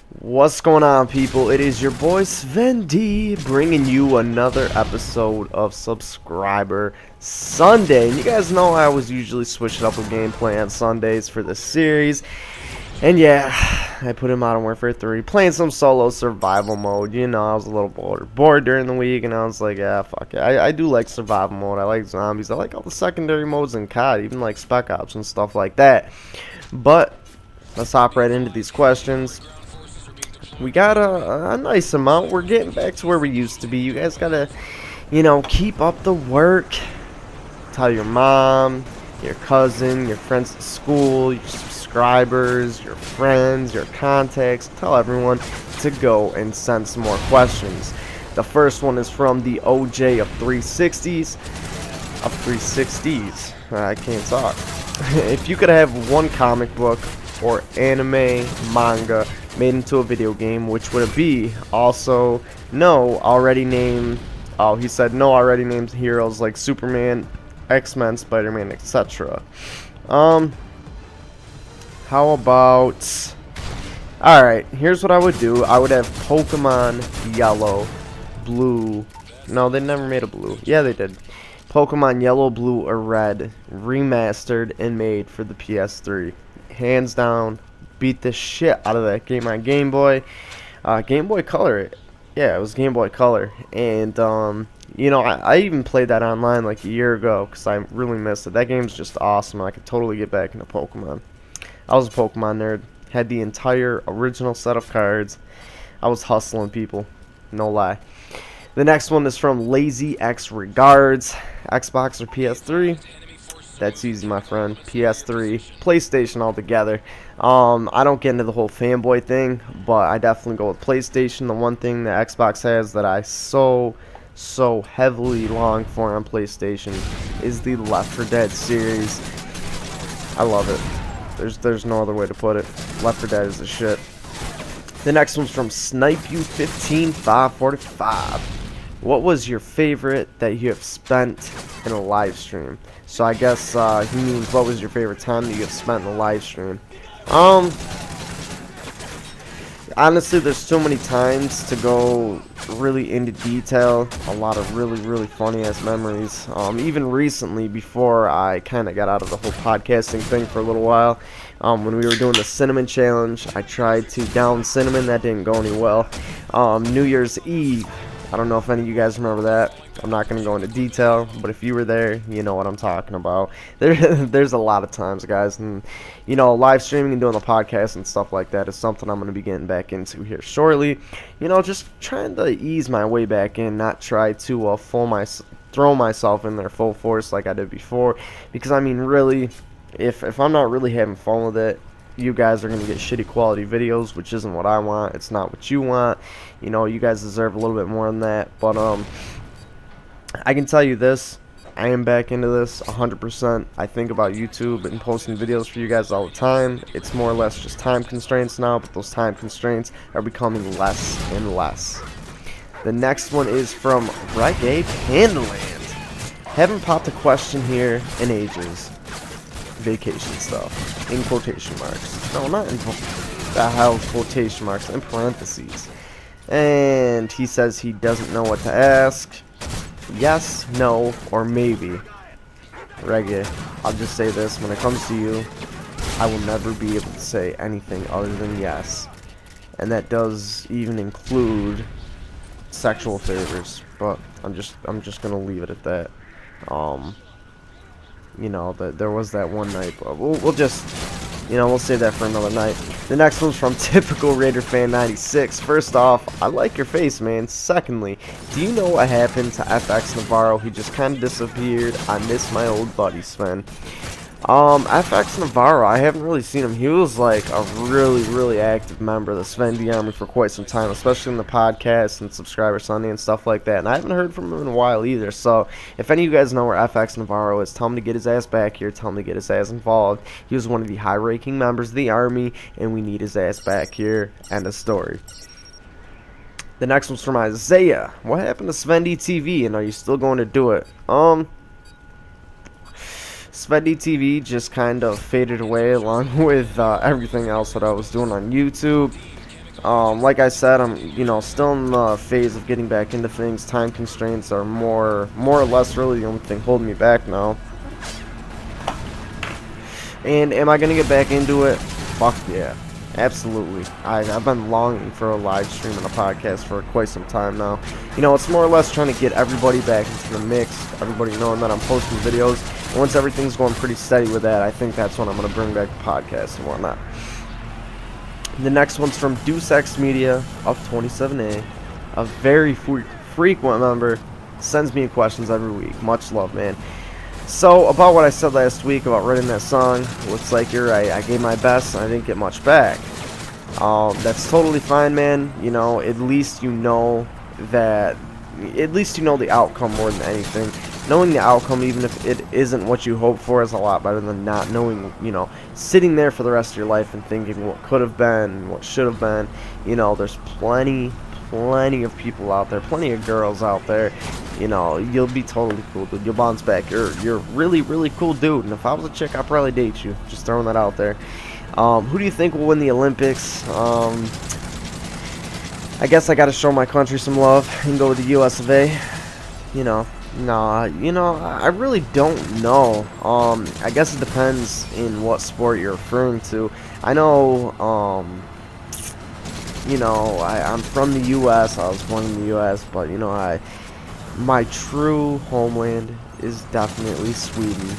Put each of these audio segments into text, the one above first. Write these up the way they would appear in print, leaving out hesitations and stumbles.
What's going on, people? It is your boy Sven D bringing you another episode of Subscriber Sunday. And you guys know I always usually switch it up with gameplay on Sundays for this series. And yeah, I put in Modern Warfare 3, playing some solo survival mode. You know, I was a little bored during the week, and I was like, yeah, fuck it. I do like survival mode. I like zombies. I like all the secondary modes in COD, even like Spec Ops and stuff like that. But let's hop right into these questions. We got a nice amount. We're getting back to where we used to be. You guys gotta, keep up the work. Tell your mom, your cousin, your friends at school, your subscribers, your friends, your contacts. Tell everyone to go and send some more questions. The first one is from the OJ of 360s. Of 360s. I can't talk. If you could have one comic book or anime, manga made into a video game, which would it be? Also, no already named, he said no already named heroes like Superman, X-Men, Spider-Man, etc. How about, alright, here's what I would do. I would have Pokemon Yellow, Blue, no, they never made a blue. Yeah, they did. Pokemon Yellow, Blue, or Red, remastered and made for the PS3. Hands down, beat the shit out of that game on Game Boy. Game Boy Color. Yeah, it was Game Boy Color. And, I even played that online like a year ago because I really missed it. That game's just awesome. I could totally get back into Pokemon. I was a Pokemon nerd. Had the entire original set of cards. I was hustling people. No lie. The next one is from Lazy X Regards. Xbox or PS3? That's easy, my friend. PS3, PlayStation altogether. I don't get into the whole fanboy thing, but I definitely go with PlayStation. The one thing that Xbox has that I so heavily long for on PlayStation is the Left 4 Dead series. I love it. There's no other way to put it. Left 4 Dead is the shit. The next one's from SnipeU15545. What was your favorite that you have spent in a live stream? So I guess he means what was your favorite time that you have spent in a live stream. Honestly, there's so many times to go really into detail. A lot of really funny ass memories. Even recently, before I kind of got out of the whole podcasting thing for a little while, when we were doing the cinnamon challenge, I tried to down cinnamon. That didn't go any well. New Year's Eve. I don't know if any of you guys remember that. I'm not going to go into detail, but if you were there, you know what I'm talking about. There's a lot of times, guys, and live streaming and doing the podcast and stuff like that is something I'm going to be getting back into here shortly. Just trying to ease my way back in, not try to throw myself in there full force like I did before, because I mean, really, if I'm not really having fun with it, you guys are going to get shitty quality videos, which isn't what I want. It's not what you want. You guys deserve a little bit more than that. But I can tell you this. I am back into this 100%. I think about YouTube and posting videos for you guys all the time. It's more or less just time constraints now, but those time constraints are becoming less and less. The next one is from Reggae Pandaland. Haven't popped a question here in ages. Vacation stuff in quotation marks. No, not in the hell quotation marks, in parentheses. And he says he doesn't know what to ask. Yes, no, or maybe. Reggae, I'll just say this: when it comes to you, I will never be able to say anything other than yes, and that does even include sexual favors. But I'm just gonna leave it at that. There was that one night, but we'll just, we'll save that for another night. The next one's from Typical Raider Fan 96. First off, I like your face, man. Secondly, do you know what happened to FX Navarro? He just kind of disappeared. I miss my old buddy, Sven. FX Navarro, I haven't really seen him. He was like a really active member of the Sven D Army for quite some time, especially in the podcast and Subscriber Sunday and stuff like that. And I haven't heard from him in a while either. So if any of you guys know where FX Navarro is, tell him to get his ass back here. Tell him to get his ass involved. He was one of the high-ranking members of the Army, and we need his ass back here. End of story. The next one's from Isaiah. What happened to Sven D TV, and are you still going to do it? Svenny TV just kind of faded away along with everything else that I was doing on YouTube. Like I said, I'm, still in the phase of getting back into things. Time constraints are more or less really the only thing holding me back now. And am I gonna get back into it? Fuck yeah, absolutely. I've been longing for a live stream and a podcast for quite some time now. It's more or less trying to get everybody back into the mix, everybody knowing that I'm posting videos. And once everything's going pretty steady with that, I think that's when I'm gonna bring back the podcast and whatnot. The next one's from Deuce X Media of 27A, a very frequent member, sends me questions every week. Much love, man. So, about what I said last week about writing that song, looks like you're right. I gave my best and I didn't get much back. That's totally fine, man. At least you know that, at least you know the outcome more than anything. Knowing the outcome, even if it isn't what you hope for, is a lot better than not knowing, sitting there for the rest of your life and thinking what could have been, what should have been. There's plenty of people out there, plenty of girls out there. You'll be totally cool, dude. You'll bounce back. You're a really, really cool dude. And if I was a chick, I'd probably date you. Just throwing that out there. Who do you think will win the Olympics? I guess I gotta show my country some love and go with the US of A. I really don't know. I guess it depends in what sport you're referring to. I know, I'm from the U.S. I was born in the U.S., but, my true homeland is definitely Sweden.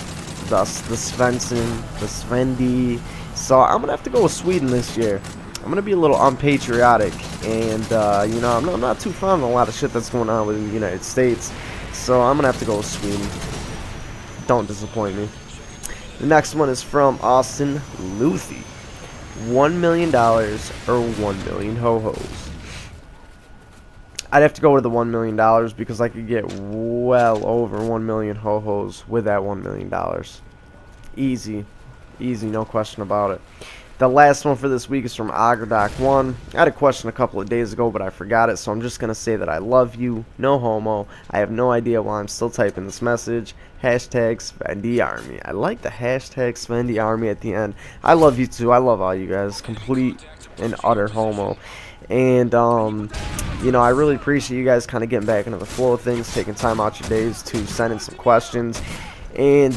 Thus, the Sven D. So, I'm going to have to go with Sweden this year. I'm going to be a little unpatriotic, and, I'm not too fond of a lot of shit that's going on within the United States. So I'm going to have to go with Sweden. Don't disappoint me. The next one is from Austin Luthi. $1 million or 1 million ho-hos. I'd have to go with the $1 million because I could get well over 1 million ho-hos with that $1 million. Easy. Easy, no question about it. The last one for this week is from Agradoc1. I had a question a couple of days ago, but I forgot it, so I'm just going to say that I love you, no homo. I have no idea why I'm still typing this message. Hashtag Sven D Army. I like the hashtag Sven D Army at the end. I love you too. I love all you guys. Complete and utter homo. And, I really appreciate you guys kind of getting back into the flow of things, taking time out your days to send in some questions. And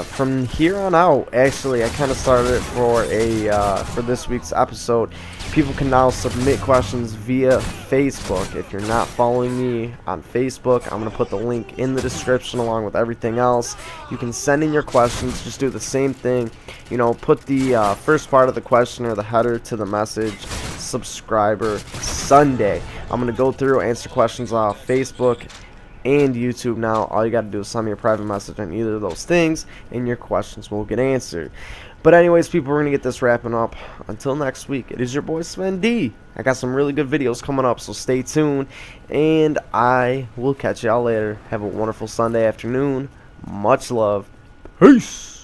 from here on out, actually, I kind of started it for this week's episode. People can now submit questions via Facebook. If you're not following me on Facebook, I'm going to put the link in the description along with everything else. You can send in your questions. Just do the same thing. Put the first part of the question or the header to the message, subscriber Sunday. I'm going to go through, answer questions off Facebook and YouTube now. All you gotta do is send me a private message on either of those things and your questions will get answered. But anyways, people, we're gonna get this wrapping up. Until next week, it is your boy Sven D. I got some really good videos coming up, so stay tuned, and I will catch y'all later. Have a wonderful Sunday afternoon. Much love. Peace.